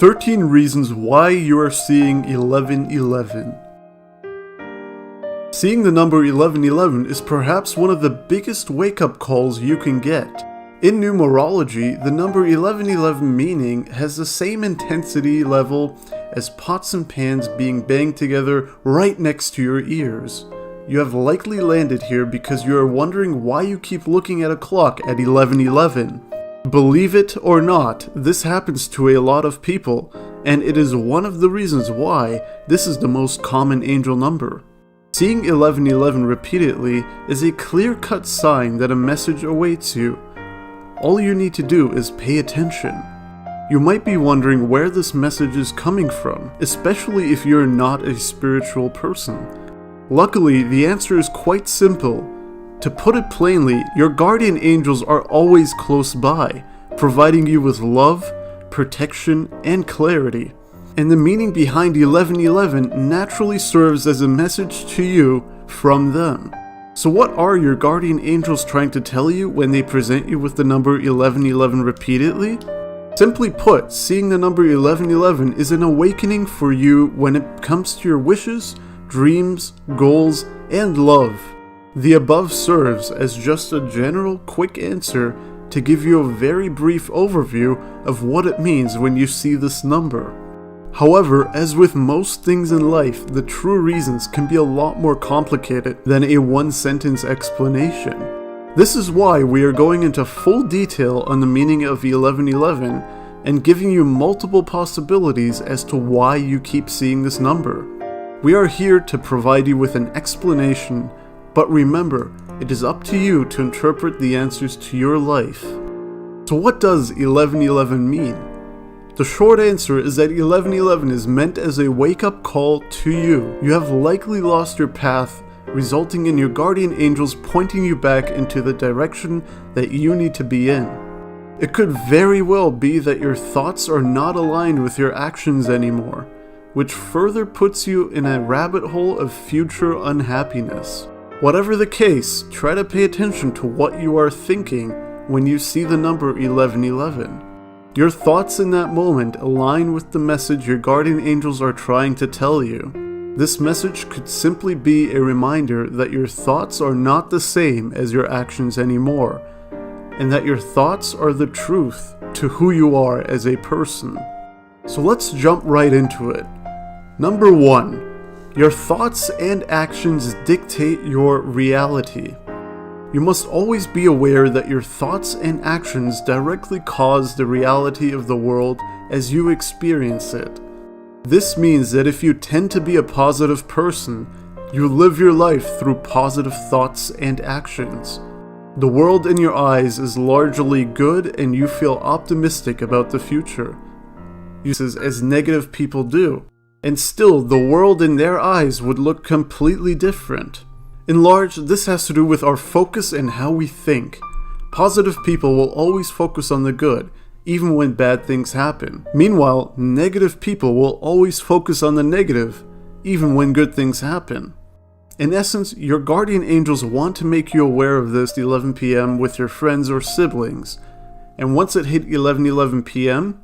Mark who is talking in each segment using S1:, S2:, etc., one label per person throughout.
S1: 13 reasons why you are seeing 1111. Seeing the number 1111 is perhaps one of the biggest wake-up calls you can get. In numerology, the number 1111 meaning has the same intensity level as pots and pans being banged together right next to your ears. You have likely landed here because you are wondering why you keep looking at a clock at 1111. Believe it or not, this happens to a lot of people, and it is one of the reasons why this is the most common angel number. Seeing 1111 repeatedly is a clear-cut sign that a message awaits you. All you need to do is pay attention. You might be wondering where this message is coming from, especially if you're not a spiritual person. Luckily, the answer is quite simple. To put it plainly, your guardian angels are always close by, providing you with love, protection, and clarity. And the meaning behind 1111 naturally serves as a message to you from them. So what are your guardian angels trying to tell you when they present you with the number 1111 repeatedly? Simply put, seeing the number 1111 is an awakening for you when it comes to your wishes, dreams, goals, and love. The above serves as just a general quick answer to give you a very brief overview of what it means when you see this number. However, as with most things in life, the true reasons can be a lot more complicated than a one-sentence explanation. This is why we are going into full detail on the meaning of 1111 and giving you multiple possibilities as to why you keep seeing this number. We are here to provide you with an explanation, but remember, it is up to you to interpret the answers to your life. So what does 1111 mean? The short answer is that 1111 is meant as a wake-up call to you. You have likely lost your path, resulting in your guardian angels pointing you back into the direction that you need to be in. It could very well be that your thoughts are not aligned with your actions anymore, which further puts you in a rabbit hole of future unhappiness. Whatever the case, try to pay attention to what you are thinking when you see the number 1111. Your thoughts in that moment align with the message your guardian angels are trying to tell you. This message could simply be a reminder that your thoughts are not the same as your actions anymore, and that your thoughts are the truth to who you are as a person. So let's jump right into it. Number 1. Your thoughts and actions dictate your reality. You must always be aware that your thoughts and actions directly cause the reality of the world as you experience it. This means that if you tend to be a positive person, you live your life through positive thoughts and actions. The world in your eyes is largely good and you feel optimistic about the future. As negative people do. And still, the world in their eyes would look completely different. In large, this has to do with our focus and how we think. Positive people will always focus on the good, even when bad things happen. Meanwhile, negative people will always focus on the negative, even when good things happen. In essence, your guardian angels want to make you aware of this at 11 p.m. with your friends or siblings. And once it hit 11:11 p.m.,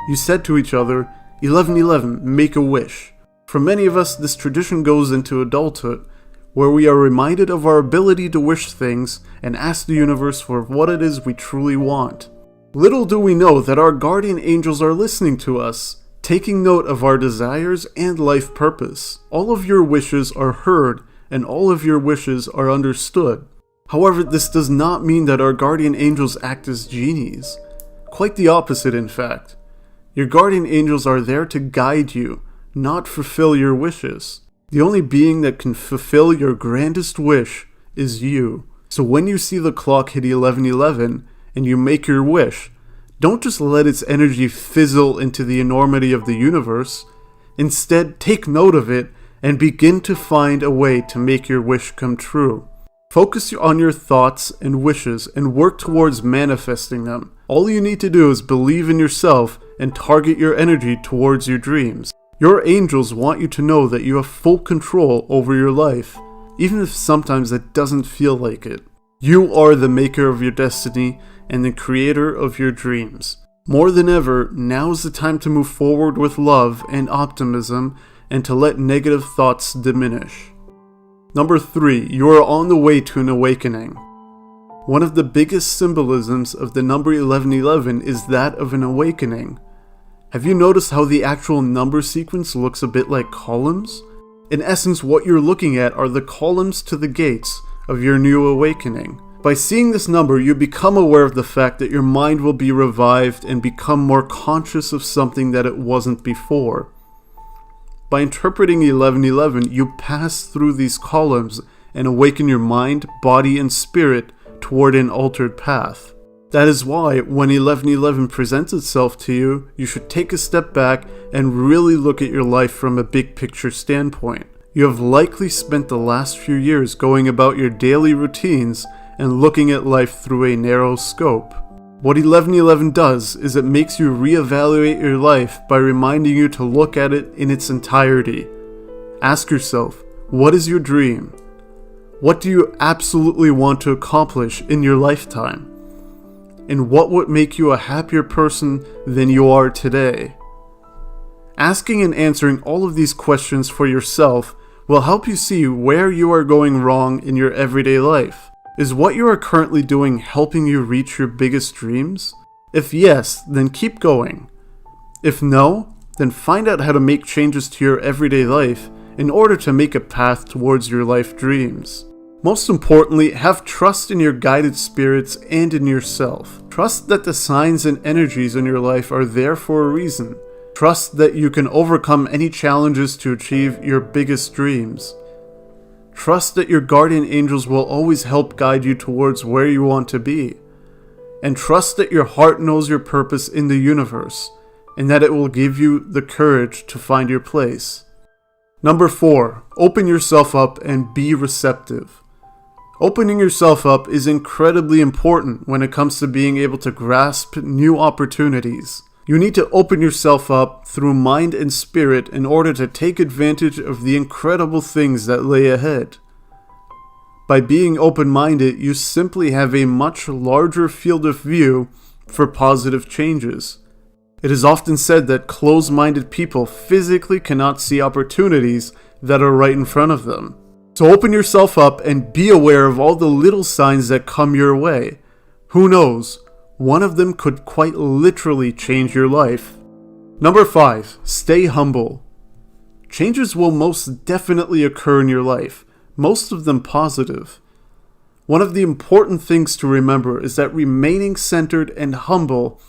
S1: you said to each other, 1111, make a wish. For many of us, this tradition goes into adulthood, where we are reminded of our ability to wish things and ask the universe for what it is we truly want. Little do we know that our guardian angels are listening to us, taking note of our desires and life purpose. All of your wishes are heard, and all of your wishes are understood. However, this does not mean that our guardian angels act as genies. Quite the opposite, in fact. Your guardian angels are there to guide you, not fulfill your wishes. The only being that can fulfill your grandest wish is you. So when you see the clock hit 11:11 and you make your wish, don't just let its energy fizzle into the enormity of the universe. Instead, take note of it and begin to find a way to make your wish come true. Focus on your thoughts and wishes and work towards manifesting them. All you need to do is believe in yourself and target your energy towards your dreams. Your angels want you to know that you have full control over your life, even if sometimes it doesn't feel like it. You are the maker of your destiny and the creator of your dreams. More than ever, now is the time to move forward with love and optimism and to let negative thoughts diminish. Number 3, you are on the way to an awakening. One of the biggest symbolisms of the number 1111 is that of an awakening. Have you noticed how the actual number sequence looks a bit like columns? In essence, what you're looking at are the columns to the gates of your new awakening. By seeing this number, you become aware of the fact that your mind will be revived and become more conscious of something that it wasn't before. By interpreting 1111, you pass through these columns and awaken your mind, body, and spirit toward an altered path. That is why, when 1111 presents itself to you, you should take a step back and really look at your life from a big picture standpoint. You have likely spent the last few years going about your daily routines and looking at life through a narrow scope. What 1111 does is it makes you reevaluate your life by reminding you to look at it in its entirety. Ask yourself, what is your dream? What do you absolutely want to accomplish in your lifetime? And what would make you a happier person than you are today? Asking and answering all of these questions for yourself will help you see where you are going wrong in your everyday life. Is what you are currently doing helping you reach your biggest dreams? If yes, then keep going. If no, then find out how to make changes to your everyday life in order to make a path towards your life dreams. Most importantly, have trust in your guided spirits and in yourself. Trust that the signs and energies in your life are there for a reason. Trust that you can overcome any challenges to achieve your biggest dreams. Trust that your guardian angels will always help guide you towards where you want to be. And trust that your heart knows your purpose in the universe, and that it will give you the courage to find your place. Number 4, open yourself up and be receptive. Opening yourself up is incredibly important when it comes to being able to grasp new opportunities. You need to open yourself up through mind and spirit in order to take advantage of the incredible things that lay ahead. By being open-minded, you simply have a much larger field of view for positive changes. It is often said that closed-minded people physically cannot see opportunities that are right in front of them. So open yourself up and be aware of all the little signs that come your way. Who knows? One of them could quite literally change your life. Number 5, stay humble. Changes will most definitely occur in your life, most of them positive. One of the important things to remember is that remaining centered and humble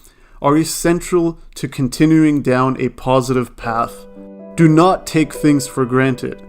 S1: are essential to continuing down a positive path. Do not take things for granted,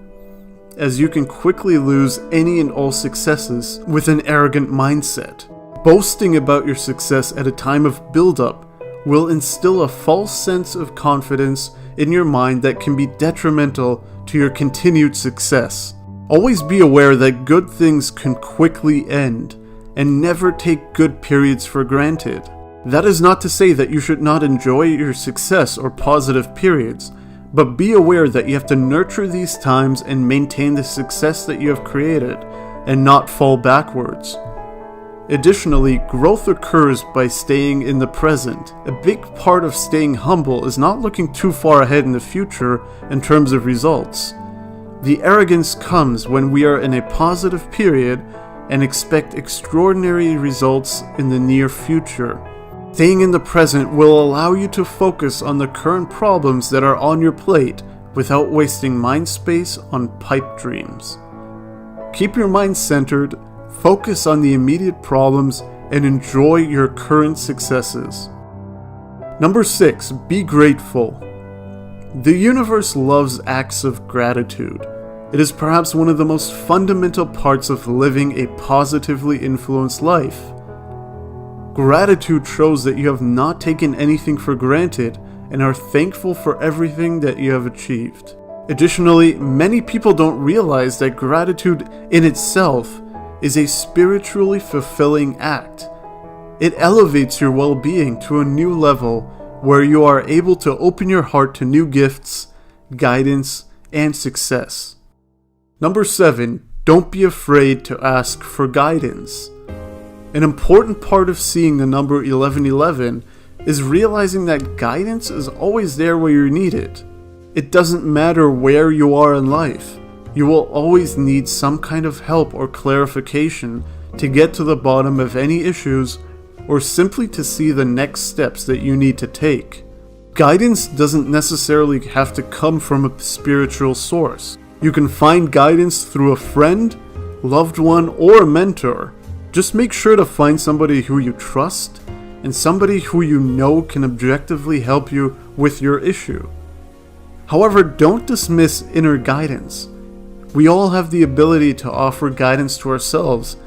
S1: as you can quickly lose any and all successes with an arrogant mindset. Boasting about your success at a time of build-up will instill a false sense of confidence in your mind that can be detrimental to your continued success. Always be aware that good things can quickly end, and never take good periods for granted. That is not to say that you should not enjoy your success or positive periods, but be aware that you have to nurture these times and maintain the success that you have created, and not fall backwards. Additionally, growth occurs by staying in the present. A big part of staying humble is not looking too far ahead in the future in terms of results. The arrogance comes when we are in a positive period and expect extraordinary results in the near future. Staying in the present will allow you to focus on the current problems that are on your plate without wasting mind space on pipe dreams. Keep your mind centered, focus on the immediate problems, and enjoy your current successes. Number 6, be grateful. The universe loves acts of gratitude. It is perhaps one of the most fundamental parts of living a positively influenced life. Gratitude shows that you have not taken anything for granted and are thankful for everything that you have achieved. Additionally, many people don't realize that gratitude in itself is a spiritually fulfilling act. It elevates your well-being to a new level where you are able to open your heart to new gifts, guidance, and success. Number 7, don't be afraid to ask for guidance. An important part of seeing the number 1111 is realizing that guidance is always there where you need it. It doesn't matter where you are in life. You will always need some kind of help or clarification to get to the bottom of any issues, or simply to see the next steps that you need to take. Guidance doesn't necessarily have to come from a spiritual source. You can find guidance through a friend, loved one, or a mentor. Just make sure to find somebody who you trust and somebody who you know can objectively help you with your issue. However, don't dismiss inner guidance. We all have the ability to offer guidance to ourselves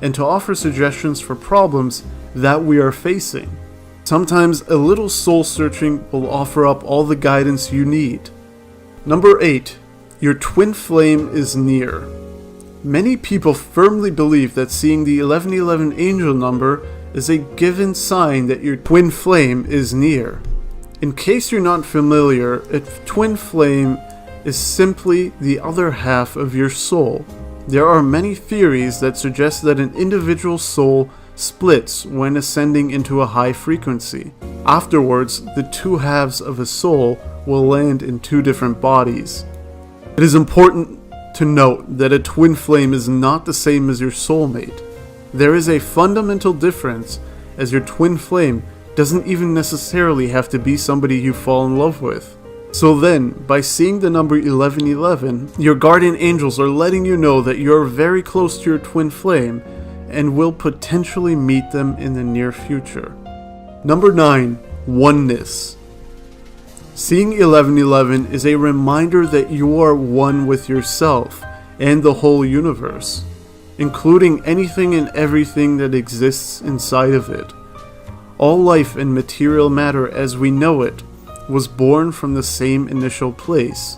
S1: and to offer suggestions for problems that we are facing. Sometimes a little soul searching will offer up all the guidance you need. Number 8. Your twin flame is near. Many people firmly believe that seeing the 1111 angel number is a given sign that your twin flame is near. In case you're not familiar, a twin flame is simply the other half of your soul. There are many theories that suggest that an individual soul splits when ascending into a high frequency. Afterwards, the two halves of a soul will land in two different bodies. It is important to note that a twin flame is not the same as your soulmate. There is a fundamental difference, as your twin flame doesn't even necessarily have to be somebody you fall in love with. So then, by seeing the number 1111, your guardian angels are letting you know that you're very close to your twin flame and will potentially meet them in the near future. Number 9. Oneness. Seeing 1111 is a reminder that you are one with yourself and the whole universe, including anything and everything that exists inside of it. All life and material matter as we know it was born from the same initial place.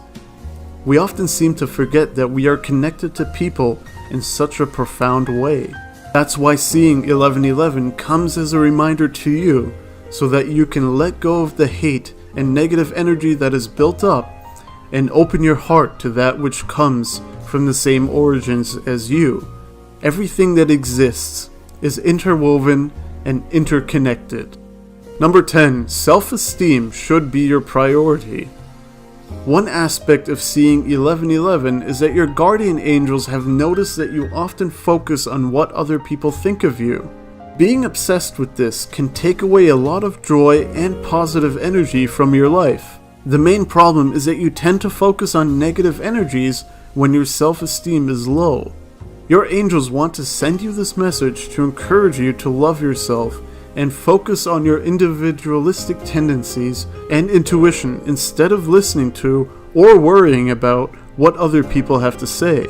S1: We often seem to forget that we are connected to people in such a profound way. That's why seeing 1111 comes as a reminder to you, so that you can let go of the hate and negative energy that is built up and open your heart to that which comes from the same origins as you. Everything that exists is interwoven and interconnected. Number 10. Self-esteem should be your priority. One aspect of seeing 1111 is that your guardian angels have noticed that you often focus on what other people think of you. Being obsessed with this can take away a lot of joy and positive energy from your life. The main problem is that you tend to focus on negative energies when your self-esteem is low. Your angels want to send you this message to encourage you to love yourself and focus on your individualistic tendencies and intuition instead of listening to or worrying about what other people have to say.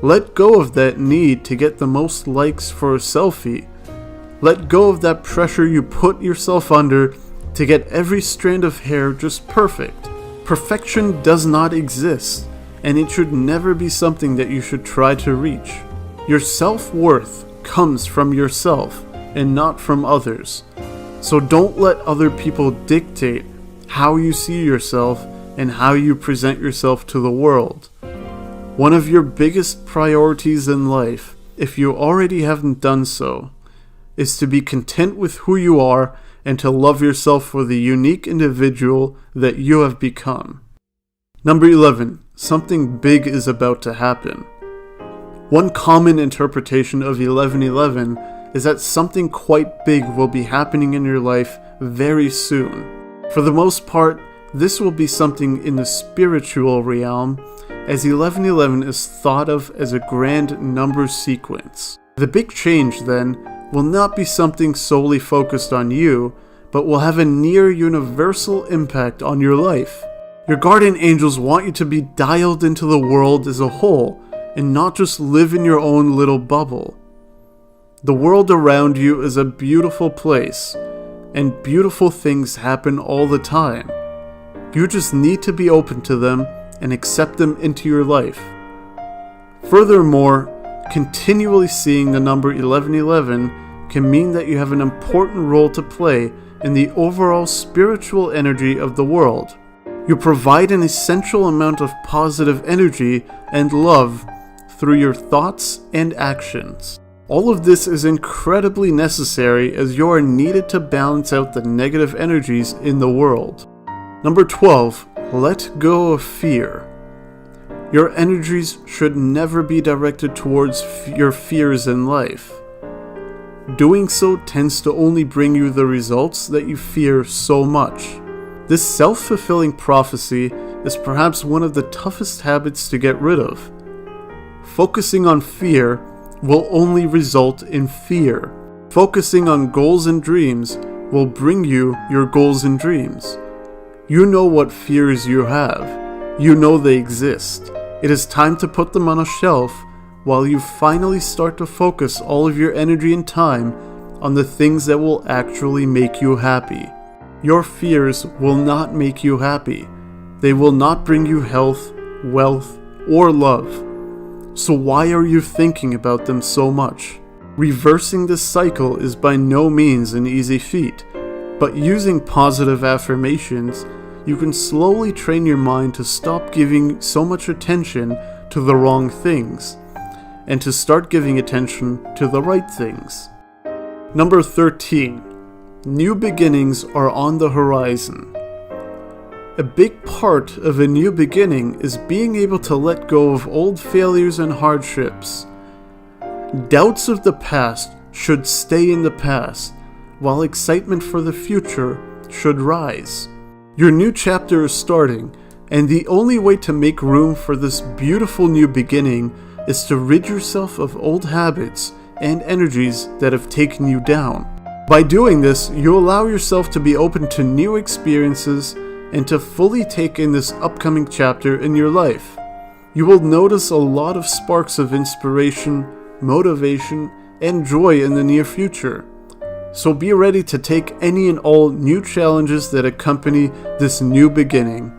S1: Let go of that need to get the most likes for a selfie. Let go of that pressure you put yourself under to get every strand of hair just perfect. Perfection does not exist, and it should never be something that you should try to reach. Your self-worth comes from yourself and not from others. So don't let other people dictate how you see yourself and how you present yourself to the world. One of your biggest priorities in life, if you already haven't done so, is to be content with who you are and to love yourself for the unique individual that you have become. Number 11. Something big is about to happen. One common interpretation of 1111 is that something quite big will be happening in your life very soon. For the most part, this will be something in the spiritual realm, as 1111 is thought of as a grand number sequence. The big change, then, will not be something solely focused on you, but will have a near universal impact on your life. Your guardian angels want you to be dialed into the world as a whole, and not just live in your own little bubble. The world around you is a beautiful place, and beautiful things happen all the time. You just need to be open to them and accept them into your life. Furthermore, continually seeing the number 1111 can mean that you have an important role to play in the overall spiritual energy of the world. You provide an essential amount of positive energy and love through your thoughts and actions. All of this is incredibly necessary as you are needed to balance out the negative energies in the world. Number 12, let go of fear. Your energies should never be directed towards your fears in life. Doing so tends to only bring you the results that you fear so much. This self-fulfilling prophecy is perhaps one of the toughest habits to get rid of. Focusing on fear will only result in fear. Focusing on goals and dreams will bring you your goals and dreams. You know what fears you have. You know they exist. It is time to put them on a shelf while you finally start to focus all of your energy and time on the things that will actually make you happy. Your fears will not make you happy. They will not bring you health, wealth, or love. So why are you thinking about them so much? Reversing this cycle is by no means an easy feat, but using positive affirmations, you can slowly train your mind to stop giving so much attention to the wrong things, and to start giving attention to the right things. Number 13. New beginnings are on the horizon. A big part of a new beginning is being able to let go of old failures and hardships. Doubts of the past should stay in the past, while excitement for the future should rise. Your new chapter is starting, and the only way to make room for this beautiful new beginning is to rid yourself of old habits and energies that have taken you down. By doing this, you allow yourself to be open to new experiences and to fully take in this upcoming chapter in your life. You will notice a lot of sparks of inspiration, motivation, and joy in the near future. So be ready to take any and all new challenges that accompany this new beginning.